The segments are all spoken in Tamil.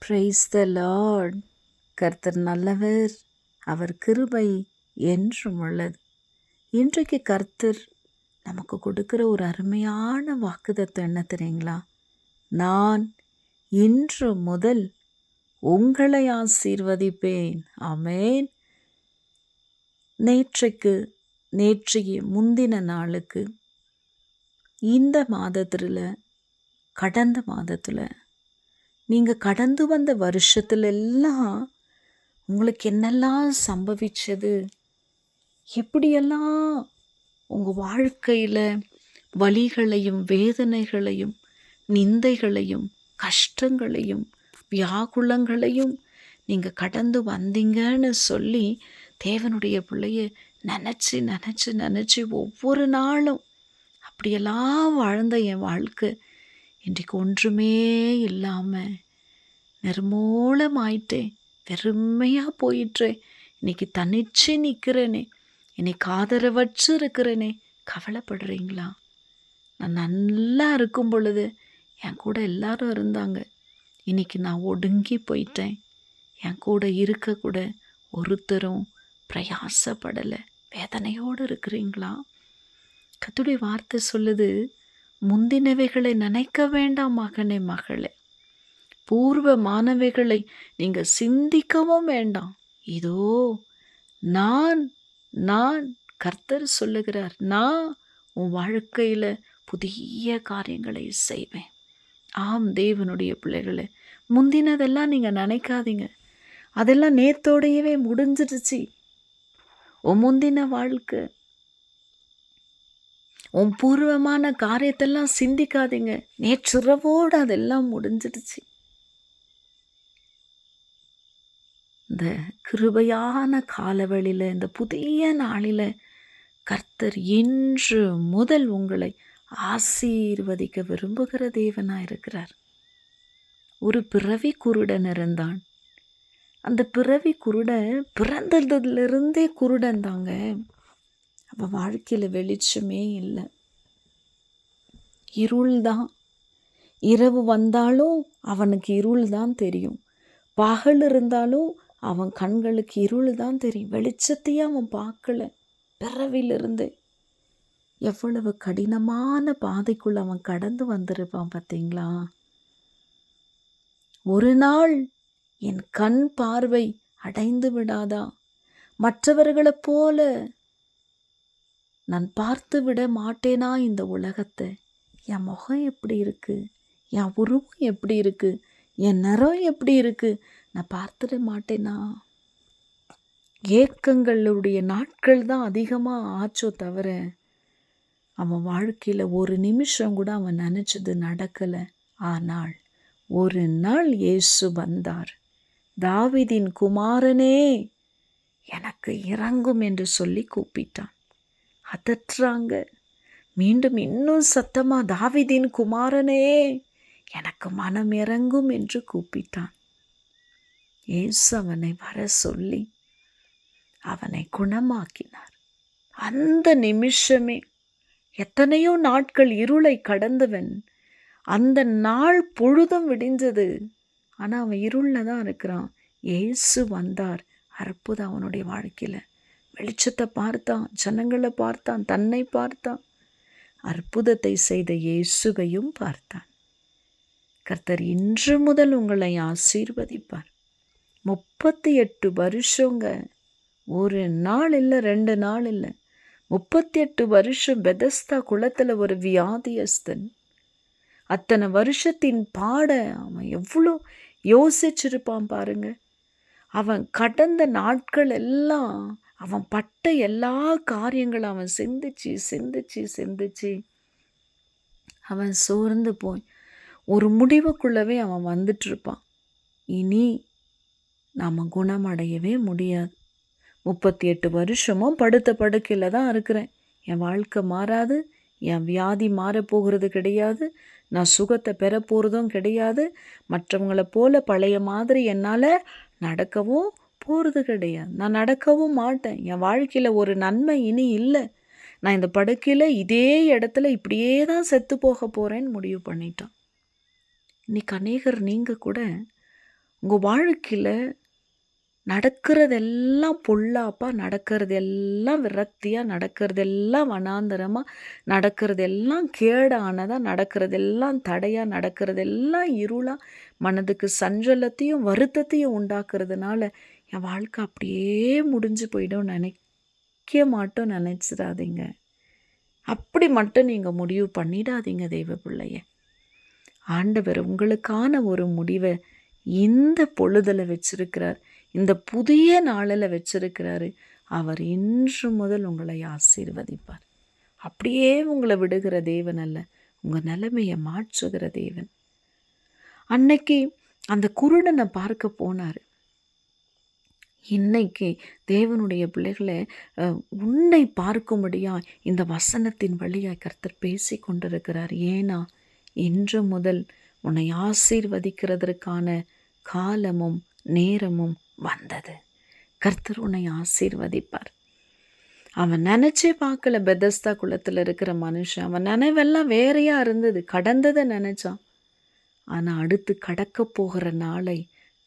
Praise the Lord. கர்த்தர் நல்லவர், அவர் கிருபை என்றும் உள்ளது. இன்றைக்கு கர்த்தர் நமக்கு கொடுக்கிற ஒரு அருமையான வாக்குத்தத்தம் என்ன தெரியுங்களா? நான் இன்று முதல் உங்களை ஆசீர்வதிப்பேன். ஆமென். நேற்றைய முந்தின நாளுக்கு இந்த மாதத்தில், கடந்த மாதத்தில் நீங்கள் கடந்து வந்த வருஷத்துல எல்லாம் உங்களுக்கு என்னெல்லாம் சம்பவிச்சது, எப்படியெல்லாம் உங்கள் வாழ்க்கையில் வலிகளையும் வேதனைகளையும் நிந்தைகளையும் கஷ்டங்களையும் வியாகுலங்களையும் நீங்கள் கடந்து வந்தீங்கன்னு சொல்லி தேவனுடைய பிள்ளைய நினச்சி நினச்சி நினச்சி ஒவ்வொரு நாளும் அப்படியெல்லாம் வாழ்ந்த என் வாழ்க்கை இன்றைக்கு ஒன்றுமே இல்லாமல் நிர்மூலமாயிட்டேன், வெறுமையாக போயிட்டேன், இன்னைக்கு தனிச்சு நிற்கிறேனே, இன்னைக்கு ஆதரவற்று இருக்கிறேனே, கவலைப்படுறீங்களா? நான் நல்லா இருக்கும் பொழுது என் கூட எல்லாரும் இருந்தாங்க, இன்னைக்கு நான் ஒடுங்கி போயிட்டேன், என் கூட இருக்கக்கூட ஒருத்தரும் பிரயாசப்படலை, வேதனையோடு இருக்கிறீங்களா? கர்த்தருடைய வார்த்தை சொல்லுது, முந்தினவைகளை நினைக்க வேண்டாம் மகனே மகளே, பூர்வமானவைகளை நீங்கள் சிந்திக்கவும் வேண்டாம். இதோ நான் கர்த்தர் சொல்லுகிறார், நான் உன் வாழ்க்கையில் புதிய காரியங்களை செய்வேன். ஆம் தேவனுடைய பிள்ளைகளே, முந்தினதெல்லாம் நீங்கள் நினைக்காதீங்க, அதெல்லாம் நேத்தோடையவே முடிஞ்சிடுச்சு. உன் முந்தின வாழ்க்கை, உன் பூர்வமான காரியத்தெல்லாம் சிந்திக்காதீங்க, நேற்றிரவோடு அதெல்லாம் முடிஞ்சிடுச்சு. இந்த கிருபையான காலவெளியில், இந்த புதிய நாளில் கர்த்தர் இன்று முதல் உங்களை ஆசீர்வதிக்க விரும்புகிற தேவனாக இருக்கிறார். ஒரு பிறவி குருடன் இருந்தான். அந்த பிறவி குருடன் பிறந்ததிலிருந்தே குருடன் தாங்க. அவன் வாழ்க்கையில் வெளிச்சமே இல்லை, இருள் தான். இரவு வந்தாலும் அவனுக்கு இருள் தான் தெரியும், பகல் இருந்தாலும் அவன் கண்களுக்கு இருள் தான் தெரியும், வெளிச்சத்தையே அவன் பார்க்கல. பிறவிலிருந்து எவ்வளவு கடினமான பாதைக்குள்ள அவன் கடந்து வந்திருப்பான் பார்த்தீங்களா? ஒரு நாள் என் கண் பார்வை அடைந்து விடாதா, மற்றவர்களைப் போல நான் பார்த்து விட மாட்டேனா இந்த உலகத்தை? என் முகம் எப்படி இருக்கு, என் உருவம் எப்படி இருக்கு, என் நிறம் எப்படி இருக்கு, நான் பார்த்துட மாட்டேனா? ஏக்கங்களுடைய நாட்கள் தான் அதிகமாக ஆச்சோ தவிர அவன் வாழ்க்கையில் ஒரு நிமிஷம் கூட அவன் நினச்சது நடக்கலை. ஆனால் ஒரு நாள் இயேசு வந்தார். தாவீதின் குமாரனே எனக்கு இறங்கும் என்று சொல்லி கூப்பிட்டான். அதற்றாங்க மீண்டும் இன்னும் சத்தமா, தாவீதின் குமாரனே எனக்கு மனம் இறங்கும் என்று கூப்பிட்டான். இயேசு அவனை வர சொல்லி அவனை குணமாக்கினார். அந்த நிமிஷமே, எத்தனையோ நாட்கள் இருளை கடந்தவன், அந்த நாள் பொழுதும் விடிஞ்சது, ஆனால் அவன் இருளில் தான் இருக்கிறான். இயேசு வந்தார். அற்புதம் அவனுடைய வாழ்க்கையில். வெளிச்சத்தை பார்த்தான், ஜனங்களை பார்த்தான், தன்னை பார்த்தான், அற்புதத்தை செய்த இயேசுவையும் பார்த்தான். கர்த்தர் இன்று முதல் உங்களை ஆசீர்வதிப்பார். 38 வருஷங்க, ஒரு நாள் இல்லை, 2 நாள் இல்லை, 38 வருஷம் பெதஸ்தா குளத்தில் ஒரு வியாதியஸ்தன். அத்தனை வருஷத்தின் பாட அவன் எவ்வளோ யோசிச்சிருப்பான் பாருங்க. அவன் கடந்த நாட்கள் எல்லாம், அவன் பட்ட எல்லா காரியங்களும் அவன் சிந்திச்சு சிந்திச்சு சிந்திச்சு அவன் சோர்ந்து போய் ஒரு முடிவுக்குள்ளவே அவன் வந்துட்டு இருப்பான். இனி நாம் குணமடையவே முடியாது. 38 வருஷமும் படுத்த படுக்கையில் தான் இருக்கிறேன், என் வாழ்க்கை மாறாது, என் வியாதி மாறப்போகிறது கிடையாது, நான் சுகத்தை பெற போகிறதும் கிடையாது, மற்றவங்களை போல பழைய மாதிரி என்னால் நடக்கவும் போகிறது கிடையாது, நான் நடக்கவும் மாட்டேன், என் வாழ்க்கையில் ஒரு நன்மை இனி இல்லை, நான் இந்த படுக்கையில் இதே இடத்துல இப்படியே தான் செத்து போக போகிறேன்னு முடிவு பண்ணிட்டான். இன்னைக்கு அநேகர் நீங்கள் கூட உங்கள் வாழ்க்கையில் நடக்கிறதெல்லாம் பொல்லாப்பா, நடக்கிறதெல்லாம் விரக்தியாக, நடக்கிறதெல்லாம் வனாந்தரமாக, நடக்கிறதெல்லாம் கேடானதாக, நடக்கிறதெல்லாம் தடையாக, நடக்கிறதெல்லாம் இருளாக, மனதுக்கு சஞ்சலத்தையும் வருத்தத்தையும் உண்டாக்குறதுனால என் வாழ்க்கை அப்படியே முடிஞ்சு போயிடும் நினைக்க மாட்டோம். நினச்சிடாதீங்க. அப்படி மட்டும் நீங்கள் முடிவு பண்ணிடாதீங்க தெய்வ பிள்ளைய. ஆண்டவர் உங்களுக்கான ஒரு முடிவை இந்த பொழுதில் வச்சிருக்கிறார். இந்த புதிய நாளில் வச்சிருக்கிறாரு. அவர் இன்று முதல் உங்களை ஆசீர்வதிப்பார். அப்படியே உங்களை விடுகிற தேவன் அல்ல, உங்கள் நிலைமையை மாற்றுகிற தேவன். அன்னைக்கு அந்த குருடனை பார்க்க போனார். இன்னைக்கு தேவனுடைய பிள்ளைகளை உன்னை பார்க்கும்படியா இந்த வசனத்தின் வழியாய் கர்த்தர் பேசி கொண்டிருக்கிறார். ஏன்னா இன்று முதல் உன்னை ஆசீர்வதிக்கிறதற்கான காலமும் நேரமும் வந்தது. கர்த்தர் உன்னை ஆசீர்வதிப்பார். அவன் நினச்சே பார்க்கல. பெதஸ்தா குளத்தில் இருக்கிற மனுஷன், அவன் நினைவெல்லாம் வேறையாக இருந்தது. கடந்ததை நினச்சான். ஆனால் அடுத்து கடக்க போகிற நாளை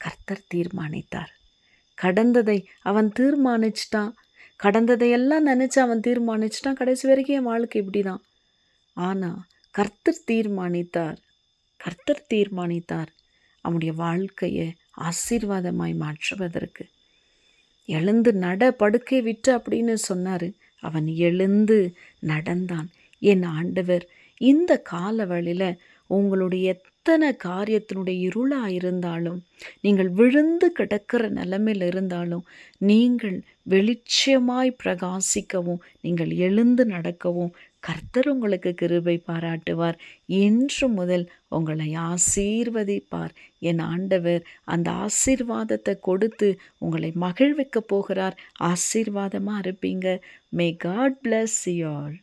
கர்த்தர் தீர்மானித்தார். கடந்ததை அவன் தீர்மானிச்சிட்டான். கடந்ததையெல்லாம் நினச்சி அவன் தீர்மானிச்சிட்டான். கடைசி வரைக்கும் என் வாழ்க்கை இப்படி தான். ஆனால் கர்த்தர் தீர்மானித்தார். கர்த்தர் தீர்மானித்தார் அவனுடைய வாழ்க்கையை ஆசீர்வாதமாய் மாற்றுவதற்கு. எழுந்து நட, படுக்கை விட்டு அப்படின்னு சொன்னார். அவன் எழுந்து நடந்தான். என் ஆண்டவர் இந்த கால வழியில் உங்களுடைய எத்தனை காரியத்தினுடைய இருளாக இருந்தாலும், நீங்கள் விழுந்து கிடக்கிற நிலைமையில் இருந்தாலும், நீங்கள் வெளிச்சமாய் பிரகாசிக்கவும், நீங்கள் எழுந்து நடக்கவும் கர்த்தர் உங்களுக்கு கிருபை பாராட்டுவார். இன்று முதல் உங்களை ஆசீர்வதிப்பார். என் ஆண்டவர் அந்த ஆசீர்வாதத்தை கொடுத்து உங்களை மகிழ்விக்க போகிறார். ஆசீர்வாதமாக இருப்பீங்க. May God bless you all.